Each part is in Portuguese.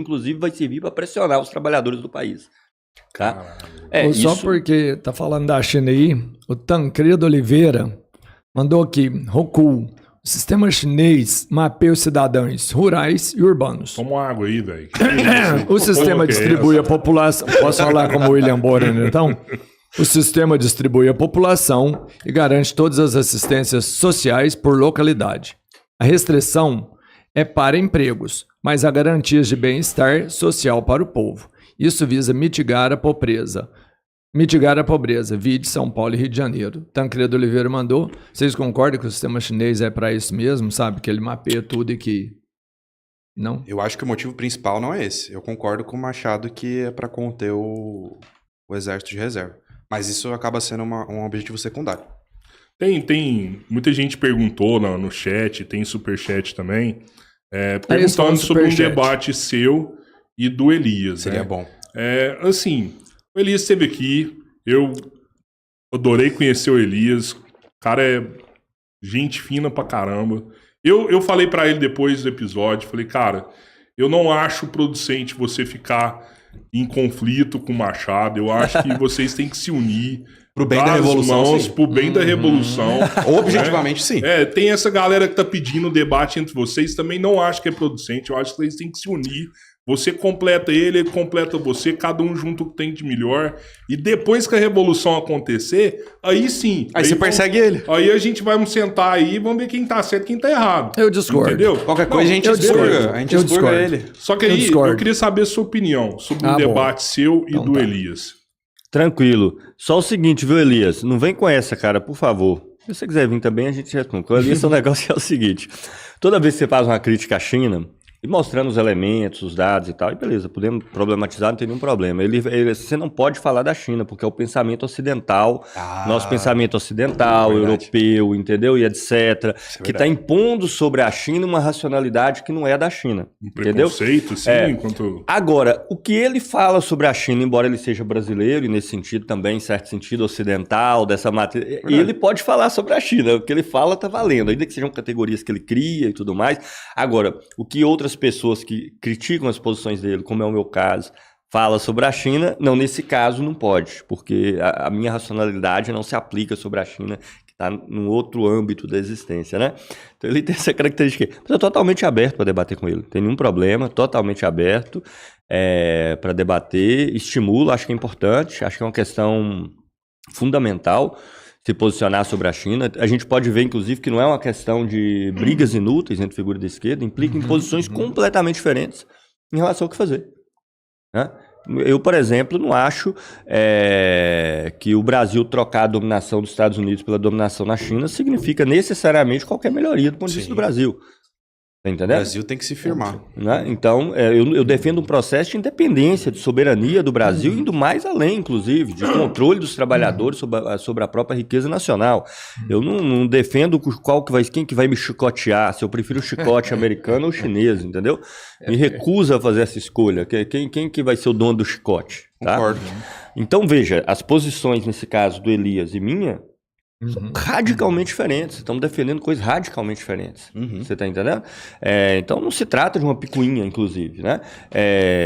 inclusive vai servir para pressionar os trabalhadores do país. Tá? Só isso... porque tá falando da China aí, o Tancredo Oliveira mandou aqui, Roku, o sistema chinês mapeia os cidadãos rurais e urbanos. Toma água aí, velho. O sistema distribui a população. Posso falar como William Bonner, então? O sistema distribui a população e garante todas as assistências sociais por localidade. A restrição é para empregos, mas há garantias de bem-estar social para o povo. Isso visa mitigar a pobreza. Vide São Paulo e Rio de Janeiro. Tancredo Oliveira mandou. Vocês concordam que o sistema chinês é para isso mesmo, sabe? Que ele mapeia tudo e que... Não? Eu acho que o motivo principal não é esse. Eu concordo com o Machado que é para conter o exército de reserva. Mas isso acaba sendo um objetivo secundário. Tem muita gente perguntou no chat, tem superchat também, perguntando sobre um debate seu e do Elias. Seria bom. Assim, o Elias esteve aqui, eu adorei conhecer o Elias, o cara é gente fina pra caramba. Eu falei pra ele depois do episódio, falei, cara, eu não acho producente você ficar em conflito com o Machado, eu acho que vocês têm que se unir. Pro bem da revolução, sim. Pro bem da revolução. Objetivamente, sim. Tem essa galera que tá pedindo debate entre vocês, também não acho que é producente, eu acho que vocês têm que se unir. Você completa ele completa você, cada um junto o que tem de melhor. E depois que a revolução acontecer, aí sim. Aí você persegue ele. Aí a gente vai sentar aí e vamos ver quem tá certo e quem tá errado. Eu discordo. Entendeu? Qualquer coisa a gente expurga. A gente expurga ele. Só que aí eu queria saber a sua opinião sobre o debate seu e do Elias. Tranquilo. Só o seguinte, viu, Elias? Não vem com essa, cara, por favor. Se você quiser vir também, a gente responde. Com o Elias, o negócio é o seguinte. Toda vez que você faz uma crítica à China, e mostrando os elementos, os dados e tal, e beleza, podemos problematizar, não tem nenhum problema. Você não pode falar da China, porque é o pensamento ocidental, nosso pensamento ocidental, europeu, entendeu? E etc. Que está impondo sobre a China uma racionalidade que não é da China. Entendeu? Preconceito, sim. Agora, o que ele fala sobre a China, embora ele seja brasileiro, e nesse sentido também, em certo sentido, ocidental, dessa matéria, ele pode falar sobre a China. O que ele fala está valendo, ainda que sejam categorias que ele cria e tudo mais. Agora, o que outras pessoas que criticam as posições dele, como é o meu caso, fala sobre a China, não, nesse caso não pode, porque a minha racionalidade não se aplica sobre a China, que está num outro âmbito da existência, né? Então ele tem essa característica. Mas eu estou totalmente aberto para debater com ele, não tem nenhum problema, totalmente aberto para debater, estimulo, acho que é importante, acho que é uma questão fundamental se posicionar sobre a China. A gente pode ver, inclusive, que não é uma questão de brigas inúteis entre figura da esquerda, implica em posições completamente diferentes em relação ao que fazer. Né? Eu, por exemplo, não acho que o Brasil trocar a dominação dos Estados Unidos pela dominação na China significa necessariamente qualquer melhoria do ponto de vista do Brasil. Tá entendendo? O Brasil tem que se firmar. Né? Então, eu defendo um processo de independência, de soberania do Brasil, indo mais além, inclusive, de controle dos trabalhadores sobre a própria riqueza nacional. Eu não defendo quem que vai me chicotear, se eu prefiro o chicote americano ou chinês, entendeu? Me recuso a fazer essa escolha. Quem que vai ser o dono do chicote? Tá? Concordo. Então, veja, as posições, nesse caso, do Elias e minha, são radicalmente diferentes. Estamos defendendo coisas radicalmente diferentes. Você está entendendo? Então não se trata de uma picuinha, inclusive. Né?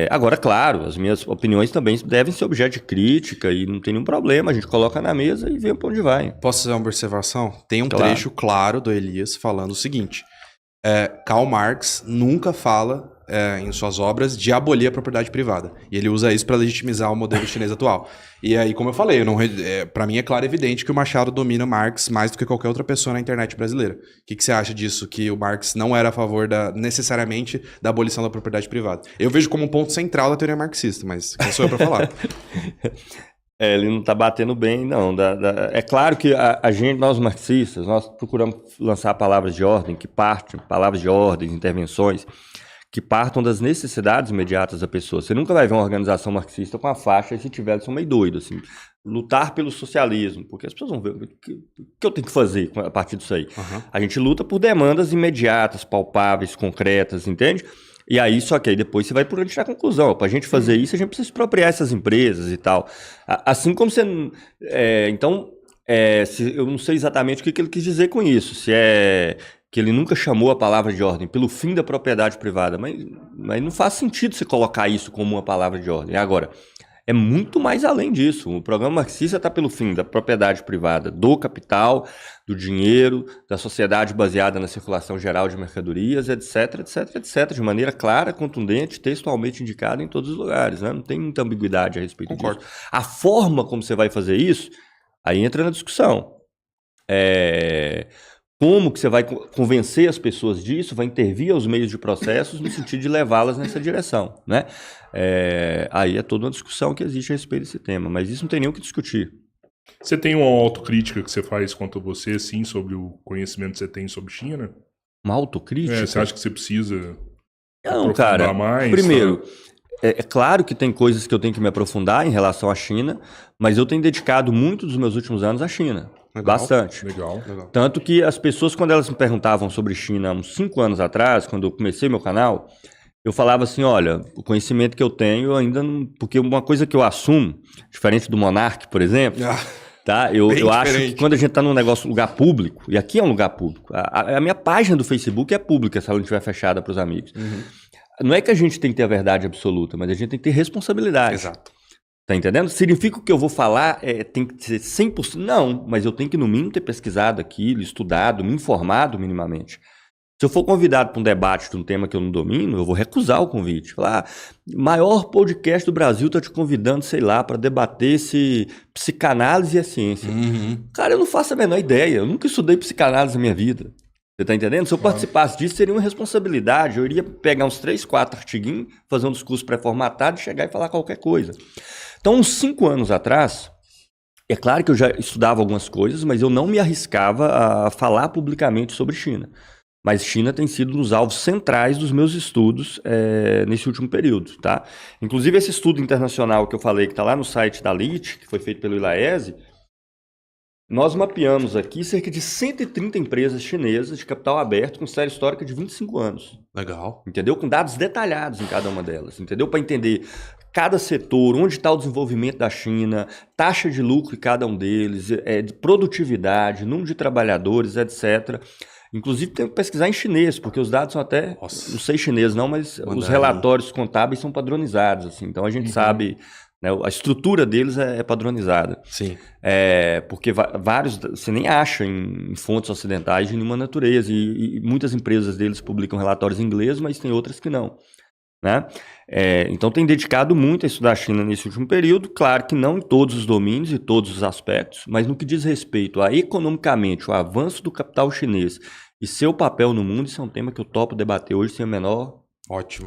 Agora, claro, as minhas opiniões também devem ser objeto de crítica e não tem nenhum problema. A gente coloca na mesa e vê para onde vai. Posso fazer uma observação? Tem um trecho claro do Elias falando o seguinte. Karl Marx nunca fala em suas obras de abolir a propriedade privada. E ele usa isso para legitimizar o modelo chinês atual. E aí, como eu falei, para mim é claro e evidente que o Machado domina Marx mais do que qualquer outra pessoa na internet brasileira. O que você acha disso? Que o Marx não era a favor necessariamente da abolição da propriedade privada? Eu vejo como um ponto central da teoria marxista, mas quem sou eu para falar? Ele não está batendo bem, não. É claro que nós marxistas, nós procuramos lançar palavras de ordem, palavras de ordem, intervenções, que partam das necessidades imediatas da pessoa. Você nunca vai ver uma organização marxista com a faixa, e se tiver, eles são meio doidos, assim, lutar pelo socialismo, porque as pessoas vão ver o que eu tenho que fazer a partir disso aí. A gente luta por demandas imediatas, palpáveis, concretas, entende? E aí, só que aí depois você vai por onde tirar a conclusão. Para a gente fazer isso, a gente precisa expropriar essas empresas e tal. Assim como você... eu não sei exatamente o que ele quis dizer com isso. Se é que ele nunca chamou a palavra de ordem, pelo fim da propriedade privada. Mas não faz sentido você colocar isso como uma palavra de ordem. Agora, é muito mais além disso. O programa marxista está pelo fim da propriedade privada, do capital, do dinheiro, da sociedade baseada na circulação geral de mercadorias, etc, etc, etc, de maneira clara, contundente, textualmente indicada em todos os lugares, né? Não tem muita ambiguidade a respeito disso. A forma como você vai fazer isso, aí entra na discussão. Como que você vai convencer as pessoas disso, vai intervir aos meios de processos no sentido de levá-las nessa direção, né? Aí é toda uma discussão que existe a respeito desse tema, mas isso não tem nem o que discutir. Você tem uma autocrítica que você faz contra você, assim, sobre o conhecimento que você tem sobre China? Uma autocrítica? Você acha que você precisa aprofundar mais? Primeiro, é claro que tem coisas que eu tenho que me aprofundar em relação à China, mas eu tenho dedicado muito dos meus últimos anos à China. Legal, bastante. Legal. Tanto que as pessoas, quando elas me perguntavam sobre China há uns 5 anos atrás, quando eu comecei meu canal, eu falava assim, olha, o conhecimento que eu tenho eu ainda não... Porque uma coisa que eu assumo, diferente do Monark, por exemplo, tá? Eu acho que quando a gente está num lugar público, e aqui é um lugar público, a minha página do Facebook é pública, se ela não estiver fechada para os amigos. Não é que a gente tem que ter a verdade absoluta, mas a gente tem que ter responsabilidade. Exato. Tá entendendo? Significa que o que eu vou falar tem que ser 100%? Não, mas eu tenho que no mínimo ter pesquisado aquilo, estudado, me informado minimamente. Se eu for convidado para um debate de um tema que eu não domino, eu vou recusar o convite. Falar, maior podcast do Brasil está te convidando, sei lá, para debater se psicanálise e a ciência. Cara, eu não faço a menor ideia, eu nunca estudei psicanálise na minha vida. Você tá entendendo? Se eu participasse disso, seria uma responsabilidade. Eu iria pegar uns 3, 4 artiguinhos, fazer um discurso pré-formatado e chegar e falar qualquer coisa. Então, uns 5 anos atrás, é claro que eu já estudava algumas coisas, mas eu não me arriscava a falar publicamente sobre China. Mas China tem sido um dos alvos centrais dos meus estudos nesse último período, tá? Inclusive, esse estudo internacional que eu falei, que está lá no site da LIT, que foi feito pelo Ilaese, nós mapeamos aqui cerca de 130 empresas chinesas de capital aberto com série histórica de 25 anos. Legal. Entendeu? Com dados detalhados em cada uma delas, entendeu? Para entender cada setor, onde está o desenvolvimento da China, taxa de lucro em cada um deles, produtividade, número de trabalhadores, etc. Inclusive tem que pesquisar em chinês, porque os dados são até, não sei chinês não, mas os relatórios contábeis são padronizados, assim. Então a gente sabe... A estrutura deles é padronizada. Sim. Porque vários... Você nem acha em fontes ocidentais de nenhuma natureza. E muitas empresas deles publicam relatórios em inglês, mas tem outras que não. Né? Então tem dedicado muito a estudar a China nesse último período. Claro que não em todos os domínios e todos os aspectos, mas no que diz respeito a economicamente o avanço do capital chinês e seu papel no mundo, isso é um tema que eu topo debater hoje sem a menor... Ótimo.